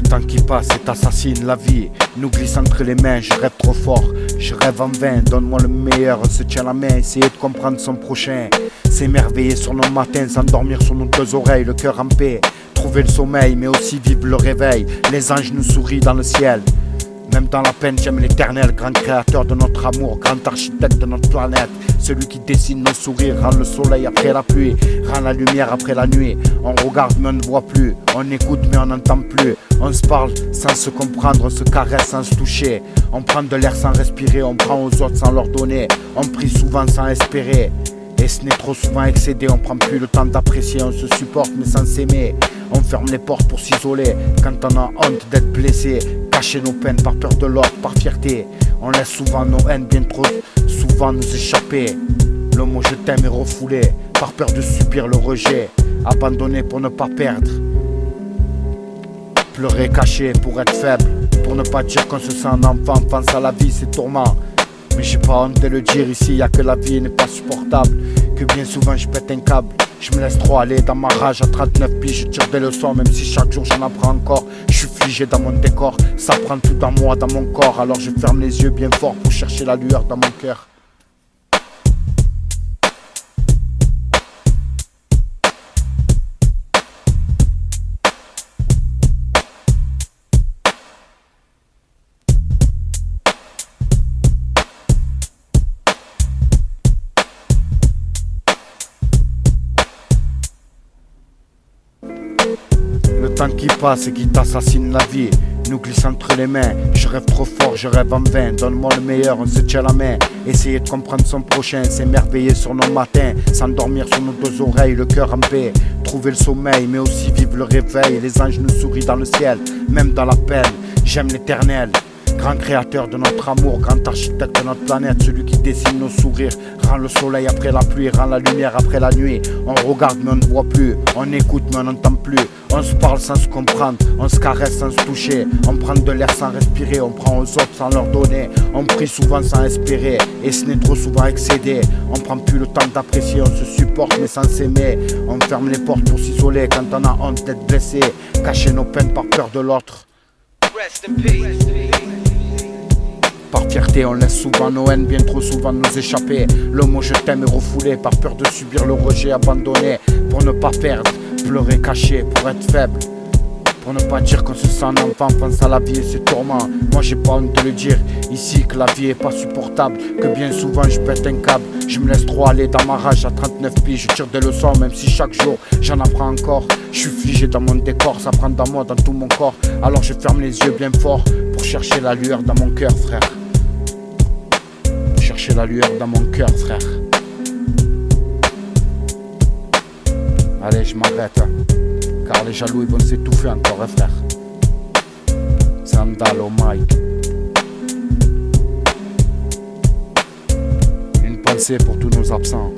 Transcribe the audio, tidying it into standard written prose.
temps qui passe et t'assassine la vie, nous glisse entre les mains, je rêve trop fort, je rêve en vain, donne-moi le meilleur, on se tient la main, essayer de comprendre son prochain. S'émerveiller sur nos matins, s'endormir sur nos deux oreilles, le cœur en paix, trouver le sommeil mais aussi vivre le réveil, les anges nous sourient dans le ciel. Même dans la peine, j'aime l'éternel, grand créateur de notre amour, grand architecte de notre planète. Celui qui dessine nos sourires, rend le soleil après la pluie, rend la lumière après la nuit. On regarde mais on ne voit plus, on écoute mais on n'entend plus. On se parle sans se comprendre, on se caresse sans se toucher. On prend de l'air sans respirer, on prend aux autres sans leur donner. On prie souvent sans espérer. Et ce n'est trop souvent excédé, on prend plus le temps d'apprécier, on se supporte mais sans s'aimer. On ferme les portes pour s'isoler, quand on a honte d'être blessé. Cacher nos peines par peur de l'autre, par fierté. On laisse souvent nos haines bien trop souvent nous échapper. Le mot je t'aime est refoulé, par peur de subir le rejet. Abandonné pour ne pas perdre. Pleurer caché pour être faible, pour ne pas dire qu'on se sent un enfant face à la vie, c'est tourment. Mais j'ai pas honte de le dire ici, y'a que la vie n'est pas supportable. Que bien souvent je pète un câble, je me laisse trop aller dans ma rage à 39 piges, je tire des leçons même si chaque jour j'en apprends encore. Je suis figé dans mon décor, ça prend tout dans moi, dans mon corps. Alors je ferme les yeux bien fort pour chercher la lueur dans mon cœur. Le temps qui passe et qui t'assassine la vie, nous glisse entre les mains. Je rêve trop fort, je rêve en vain. Donne-moi le meilleur, on se tient la main. Essayer de comprendre son prochain, s'émerveiller sur nos matins, s'endormir sur nos deux oreilles, le cœur en paix. Trouver le sommeil, mais aussi vivre le réveil. Les anges nous sourient dans le ciel, même dans la peine. J'aime l'éternel, grand créateur de notre amour, grand architecte de notre planète. Celui qui dessine nos sourires, rend le soleil après la pluie, rend la lumière après la nuit. On regarde mais on ne voit plus, on écoute mais on n'entend plus. On se parle sans se comprendre, on se caresse sans se toucher. On prend de l'air sans respirer, on prend aux autres sans leur donner. On prie souvent sans espérer, et ce n'est trop souvent excédé. On prend plus le temps d'apprécier, on se supporte mais sans s'aimer. On ferme les portes pour s'isoler quand on a honte d'être blessé. Cacher nos peines par peur de l'autre. Par fierté, on laisse souvent nos haines bien trop souvent nous échapper. Le mot je t'aime est refoulé, par peur de subir le rejet, abandonné pour ne pas perdre. Pleurer caché pour être faible, pour ne pas dire qu'on se sent un enfant face à la vie et ses tourments. Moi j'ai pas honte de le dire ici que la vie est pas supportable, que bien souvent je pète un câble. Je me laisse trop aller dans ma rage à 39 piges, je tire des leçons même si chaque jour j'en apprends encore. Je suis figé dans mon décor, ça prend dans moi, dans tout mon corps. Alors je ferme les yeux bien fort pour chercher la lueur dans mon cœur, frère. Pour chercher la lueur dans mon cœur, frère. Allez, je m'arrête, car les jaloux ils vont s'étouffer encore, frère. C'est Andal au mic. Une pensée pour tous nos absents.